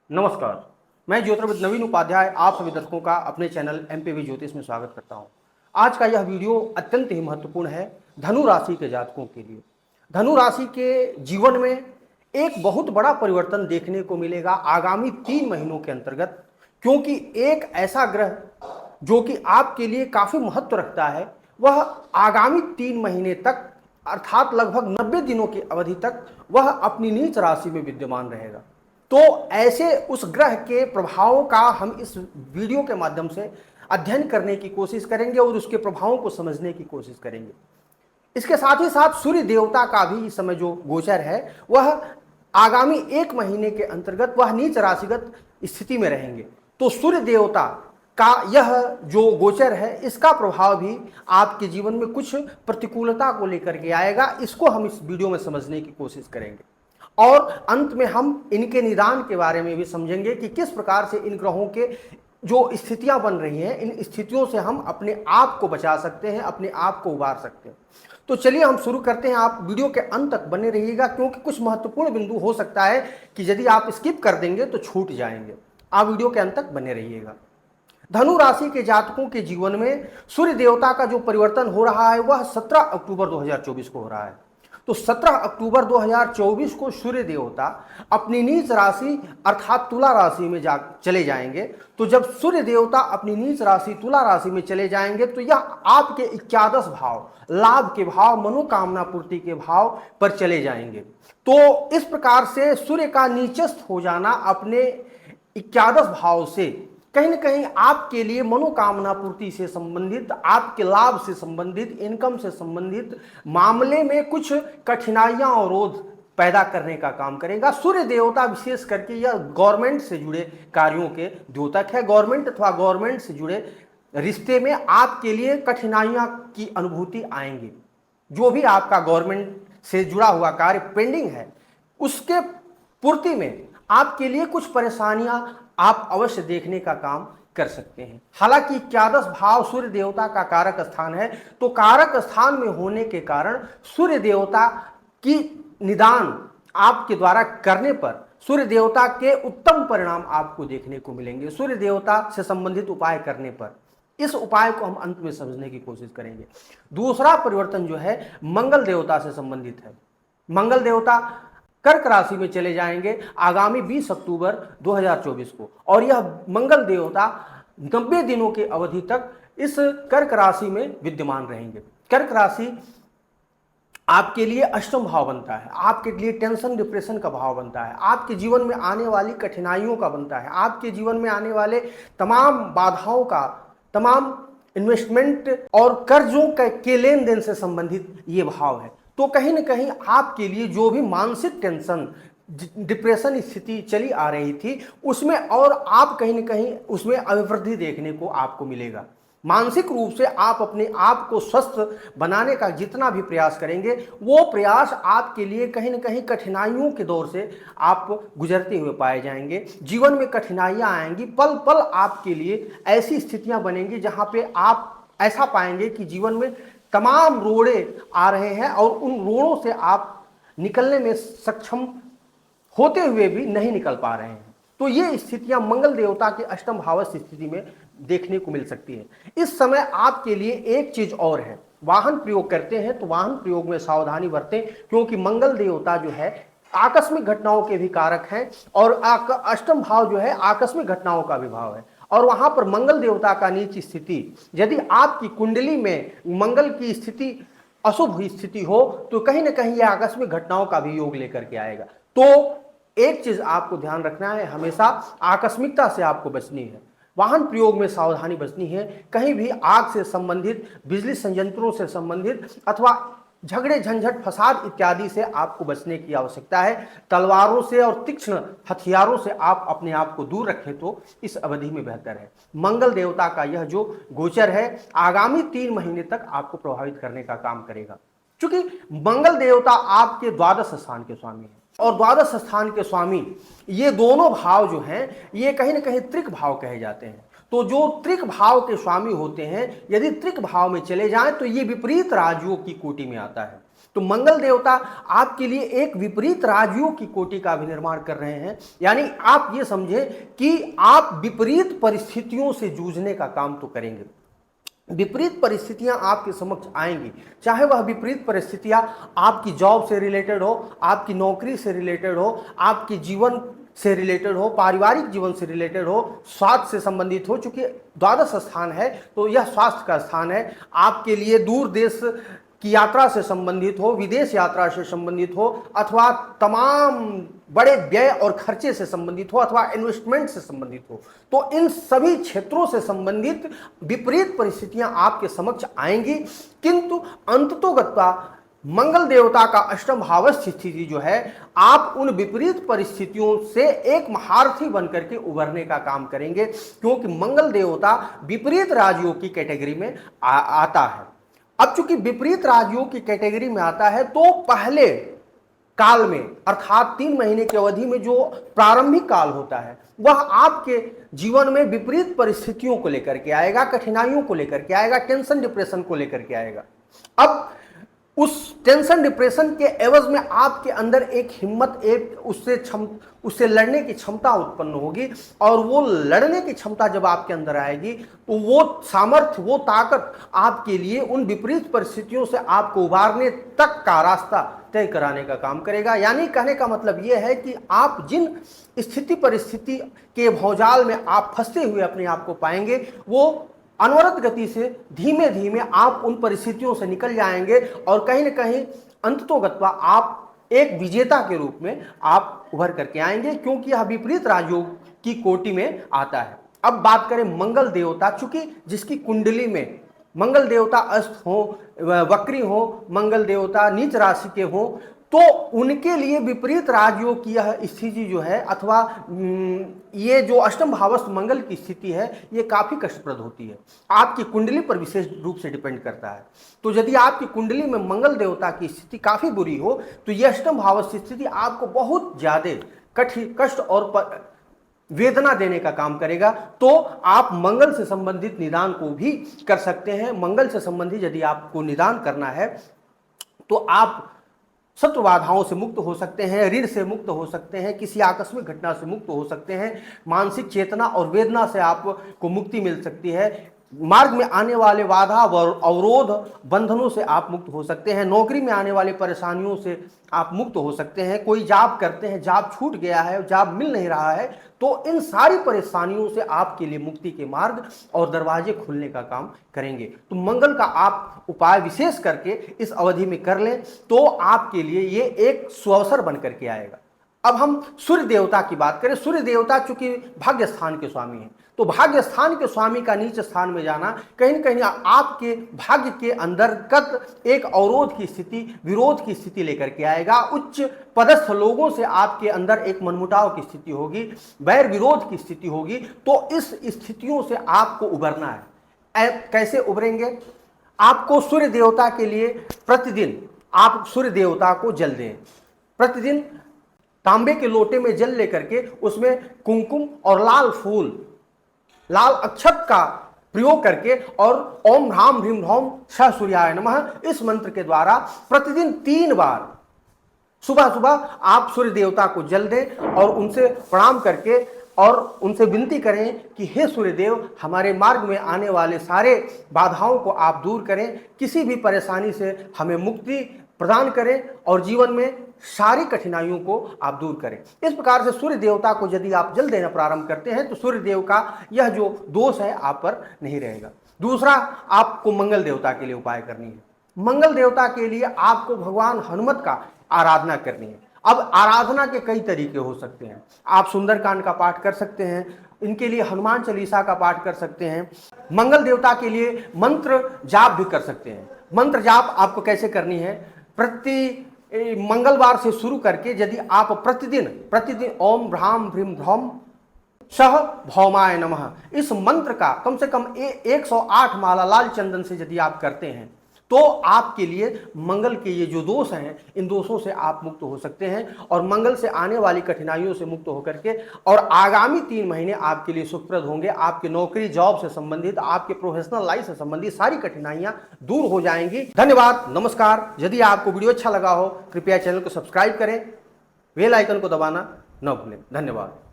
नमस्कार। मैं ज्योतिर्विद नवीन उपाध्याय आप सभी दर्शकों का अपने चैनल एमपीवी ज्योतिष में स्वागत करता हूं। आज का यह वीडियो अत्यंत ही महत्वपूर्ण है धनु राशि के जातकों के लिए। धनु राशि के जीवन में एक बहुत बड़ा परिवर्तन देखने को मिलेगा आगामी 3 महीनों के अंतर्गत, क्योंकि एक ऐसा ग्रह जो कि आपके लिए काफी महत्व रखता है वह आगामी 3 महीने तक अर्थात लगभग 90 दिनों की अवधि तक वह अपनी नीच राशि में विद्यमान रहेगा। तो ऐसे उस ग्रह के प्रभावों का हम इस वीडियो के माध्यम से अध्ययन करने की कोशिश करेंगे और उसके प्रभावों को समझने की कोशिश करेंगे। इसके साथ ही साथ सूर्य देवता का भी इस समय जो गोचर है वह आगामी 1 महीने के अंतर्गत वह नीच राशिगत स्थिति में रहेंगे। तो सूर्य देवता का यह जो गोचर है इसका प्रभाव भी आपके जीवन में कुछ प्रतिकूलता को लेकर के आएगा। इसको हम इस वीडियो में समझने की कोशिश करेंगे और अंत में हम इनके निदान के बारे में भी समझेंगे कि किस प्रकार से इन ग्रहों के जो स्थितियां बन रही हैं इन स्थितियों से हम अपने आप को बचा सकते हैं, अपने आप को उबार सकते हैं। तो चलिए हम शुरू करते हैं। आप वीडियो के अंत तक बने रहिएगा क्योंकि कुछ महत्वपूर्ण बिंदु हो सकता है कि यदि आप स्किप कर देंगे तो छूट जाएंगे। आप वीडियो के अंत तक बने रहिएगा। धनु राशि के जातकों के जीवन में सूर्य देवता का जो परिवर्तन हो रहा है वह 17 अक्टूबर 2024 को हो रहा है। तो 17 अक्टूबर 2024 को सूर्य देवता अपनी नीच राशि अर्थात तुला राशि में चले जाएंगे। तो जब सूर्य देवता अपनी नीच राशि तुला राशि में चले जाएंगे तो यह आपके 11 भाव, लाभ के भाव, मनोकामना पूर्ति के भाव पर चले जाएंगे। तो इस प्रकार से सूर्य का नीचस्थ हो जाना अपने 11 भाव से कहीं ना कहीं आपके लिए मनोकामना पूर्ति से संबंधित, आपके लाभ से संबंधित, इनकम से संबंधित मामले में कुछ कठिनाइयां और रोध पैदा करने का काम करेगा। सूर्य देवता विशेष करके यह गवर्नमेंट से जुड़े कार्यों के द्योतक है। गवर्नमेंट अथवा गवर्नमेंट से जुड़े रिश्ते में आपके लिए कठिनाइयां की अनुभूति आएंगी। जो भी आपका गवर्नमेंट से जुड़ा हुआ कार्य पेंडिंग है उसके पूर्ति में आपके लिए कुछ परेशानियां आप अवश्य देखने का काम कर सकते हैं। हालांकि 11 भाव सूर्य देवता का कारक स्थान है, तो कारक स्थान में होने के कारण सूर्य देवता की निदान आपके द्वारा करने पर सूर्य देवता के उत्तम परिणाम आपको देखने को मिलेंगे। सूर्य देवता से संबंधित उपाय करने पर इस उपाय को हम अंत में समझने की कोशिश करेंगे। दूसरा परिवर्तन जो है मंगल देवता से संबंधित है। मंगल देवता कर्क राशि में चले जाएंगे आगामी 20 अक्टूबर 2024 को और यह मंगल देवता 90 दिनों की अवधि तक इस कर्क राशि में विद्यमान रहेंगे। कर्क राशि आपके लिए अष्टम भाव बनता है, आपके लिए टेंशन डिप्रेशन का भाव बनता है, आपके जीवन में आने वाली कठिनाइयों का बनता है, आपके जीवन में आने वाले तमाम बाधाओं का, तमाम इन्वेस्टमेंट और कर्जों के लेन देन से संबंधित ये भाव है। तो कहीं ना कहीं आपके लिए जो भी मानसिक टेंशन, डिप्रेशन स्थिति चली आ रही थी उसमें और आप कहीं ना कहीं उसमें अभिवृद्धि देखने को आपको मिलेगा। मानसिक रूप से आप अपने आप को स्वस्थ बनाने का जितना भी प्रयास करेंगे वो प्रयास आपके लिए कहीं ना कहीं कठिनाइयों के दौर से आप गुजरते हुए पाए जाएंगे। जीवन में कठिनाइयां आएंगी, पल पल आपके लिए ऐसी स्थितियां बनेंगी जहां पे आप ऐसा पाएंगे कि जीवन में तमाम रोड़े आ रहे हैं और उन रोड़ों से आप निकलने में सक्षम होते हुए भी नहीं निकल पा रहे हैं। तो ये स्थितियां मंगल देवता के अष्टम भावस्थ स्थिति में देखने को मिल सकती है। इस समय आपके लिए एक चीज और है, वाहन प्रयोग करते हैं तो वाहन प्रयोग में सावधानी बरतें, क्योंकि मंगल देवता जो है आकस्मिक घटनाओं के भी कारक हैं और अष्टम भाव जो है आकस्मिक घटनाओं का भी भाव है। और वहां पर मंगल देवता का नीच स्थिति, यदि आपकी कुंडली में मंगल की स्थिति अशुभ स्थिति हो तो कहीं ना कहीं यह आकस्मिक घटनाओं का भी योग लेकर के आएगा। तो एक चीज आपको ध्यान रखना है, हमेशा आकस्मिकता से आपको बचनी है, वाहन प्रयोग में सावधानी बचनी है। कहीं भी आग से संबंधित, बिजली संयंत्रों से संबंधित अथवा झगड़े झंझट फसाद इत्यादि से आपको बचने की आवश्यकता है। तलवारों से और तीक्ष्ण हथियारों से आप अपने आप को दूर रखें तो इस अवधि में बेहतर है। मंगल देवता का यह जो गोचर है आगामी 3 महीने तक आपको प्रभावित करने का काम करेगा। क्योंकि मंगल देवता आपके द्वादश स्थान के स्वामी हैं और द्वादश स्थान के स्वामी ये दोनों भाव जो हैं ये कहीं ना कहीं त्रिक भाव कहे जाते हैं। तो जो त्रिक भाव के स्वामी होते हैं यदि त्रिक भाव में चले जाएं तो ये विपरीत राजयोग की कोटि में आता है। तो मंगल देवता आपके लिए एक विपरीत राजयोग की कोटि का भी निर्माण कर रहे हैं। यानी आप ये समझे कि आप विपरीत परिस्थितियों से जूझने का काम तो करेंगे। विपरीत परिस्थितियां आपके समक्ष आएंगी, चाहे वह विपरीत परिस्थितियां आपकी जॉब से रिलेटेड हो, आपकी नौकरी से रिलेटेड हो, आपके जीवन से रिलेटेड हो, पारिवारिक जीवन से रिलेटेड हो, स्वास्थ्य से संबंधित हो। चूंकि द्वादश स्थान है तो यह स्वास्थ्य का स्थान है। आपके लिए दूर देश की यात्रा से संबंधित हो, विदेश यात्रा से संबंधित हो, अथवा तमाम बड़े व्यय और खर्चे से संबंधित हो, अथवा इन्वेस्टमेंट से संबंधित हो, तो इन सभी क्षेत्रों से संबंधित विपरीत परिस्थितियां आपके समक्ष आएंगी। किंतु अंततोगत्वा मंगल देवता का अष्टम भावस्थ स्थिति जो है, आप उन विपरीत परिस्थितियों से एक महारथी बनकर के उभरने का काम करेंगे, क्योंकि मंगल देवता विपरीत राजयोग की कैटेगरी में आता है। अब चूंकि विपरीत राजयोग की कैटेगरी में आता है, तो पहले काल में अर्थात 3 महीने की अवधि में जो प्रारंभिक काल होता है, वह आपके जीवन में विपरीत परिस्थितियों को लेकर के आएगा, कठिनाइयों को लेकर के आएगा, टेंशन डिप्रेशन को लेकर के आएगा। अब उस टेंशन डिप्रेशन के एवज में आपके अंदर एक हिम्मत, एक उससे लड़ने की क्षमता उत्पन्न होगी, और वो लड़ने की क्षमता जब आपके अंदर आएगी तो वो सामर्थ्य, वो ताकत आपके लिए उन विपरीत परिस्थितियों से आपको उबारने तक का रास्ता तय कराने का काम करेगा। यानी कहने का मतलब ये है कि आप जिन स्थिति परिस्थिति के भौजाल में आप फंसे हुए अपने आप को पाएंगे, वो अनवरत गति से धीमे धीमे आप उन परिस्थितियों से निकल जाएंगे, और कहीं न कहीं अंततोगत्वा आप एक विजेता के रूप में आप उभर करके आएंगे, क्योंकि यह विपरीत राजयोग की कोटि में आता है। अब बात करें मंगल देवता, चूंकि जिसकी कुंडली में मंगल देवता अस्त हो, वक्री हो, मंगल देवता नीच राशि के हो, तो उनके लिए विपरीत राजयोग की यह स्थिति जो है, अथवा ये जो अष्टम भावस्थ मंगल की स्थिति है, ये काफी कष्टप्रद होती है। आपकी कुंडली पर विशेष रूप से डिपेंड करता है। तो यदि आपकी कुंडली में मंगल देवता की स्थिति काफी बुरी हो, तो यह अष्टम भावस्थ स्थिति आपको बहुत ज्यादा कष्ट और वेदना देने का काम करेगा। तो आप मंगल से संबंधित निदान को भी कर सकते हैं। मंगल से संबंधित यदि आपको निदान करना है, तो आप शत्रु बाधाओं से मुक्त हो सकते हैं, ऋण से मुक्त हो सकते हैं, किसी आकस्मिक घटना से मुक्त हो सकते हैं, मानसिक चेतना और वेदना से आपको मुक्ति मिल सकती है, मार्ग में आने वाले बाधा व अवरोध बंधनों से आप मुक्त हो सकते हैं, नौकरी में आने वाली परेशानियों से आप मुक्त हो सकते हैं। कोई जॉब करते हैं, जॉब छूट गया है, जॉब मिल नहीं रहा है, तो इन सारी परेशानियों से आपके लिए मुक्ति के मार्ग और दरवाजे खुलने का काम करेंगे। तो मंगल का आप उपाय विशेष करके इस अवधि में कर लें, तो आपके लिए ये एक सुअवसर बन करके आएगा। अब हम सूर्य देवता की बात करें। सूर्य देवता चूंकि भाग्य स्थान के स्वामी हैं, तो भाग्य स्थान के स्वामी का नीच स्थान में जाना कहीं न कहीं आपके भाग्य के अंतर्गत एक अवरोध की स्थिति, विरोध की स्थिति लेकर के आएगा। उच्च पदस्थ लोगों से आपके अंदर एक मनमुटाव की स्थिति होगी, वैर विरोध की स्थिति होगी। तो इस स्थितियों से आपको उबरना है। कैसे उबरेंगे? आपको सूर्य देवता के लिए प्रतिदिन आप सूर्य देवता को जल दें। प्रतिदिन तांबे के लोटे में जल लेकर के उसमें कुमकुम और लाल फूल, लाल अक्षत का प्रयोग करके और ओम ह्राम ह्रीम ह्रौम स सूर्याय नमः इस मंत्र के द्वारा प्रतिदिन 3 बार सुबह सुबह आप सूर्य देवता को जल दें और उनसे प्रणाम करके और उनसे विनती करें कि हे सूर्यदेव, हमारे मार्ग में आने वाले सारे बाधाओं को आप दूर करें, किसी भी परेशानी से हमें मुक्ति प्रदान करें और जीवन में सारी कठिनाइयों को आप दूर करें। इस प्रकार से सूर्य देवता को यदि आप जल देना प्रारंभ करते हैं तो सूर्य देव का यह जो दोष है आप पर नहीं रहेगा। दूसरा, आपको मंगल देवता के लिए उपाय करनी है। मंगल देवता के लिए आपको भगवान हनुमत का आराधना करनी है। अब आराधना के कई तरीके हो सकते हैं। आप सुंदरकांड का पाठ कर सकते हैं, इनके लिए हनुमान चालीसा का पाठ कर सकते हैं। मंगल देवता के लिए मंत्र जाप भी कर सकते हैं। मंत्र जाप आपको कैसे करनी है? प्रति मंगलवार से शुरू करके यदि आप प्रतिदिन ओम ह्राम ह्रीम ह्रौम सह भौमाय नमः इस मंत्र का कम से कम 108 माला लाल चंदन से यदि आप करते हैं तो आपके लिए मंगल के ये जो दोष हैं, इन दोषों से आप मुक्त हो सकते हैं और मंगल से आने वाली कठिनाइयों से मुक्त होकर के और आगामी 3 महीने आपके लिए सुखप्रद होंगे। आपके नौकरी जॉब से संबंधित, आपके प्रोफेशनल लाइफ से संबंधित सारी कठिनाइयां दूर हो जाएंगी। धन्यवाद, नमस्कार। यदि आपको वीडियो अच्छा लगा हो कृपया चैनल को सब्सक्राइब करें, बेल आइकन को दबाना न भूलें। धन्यवाद।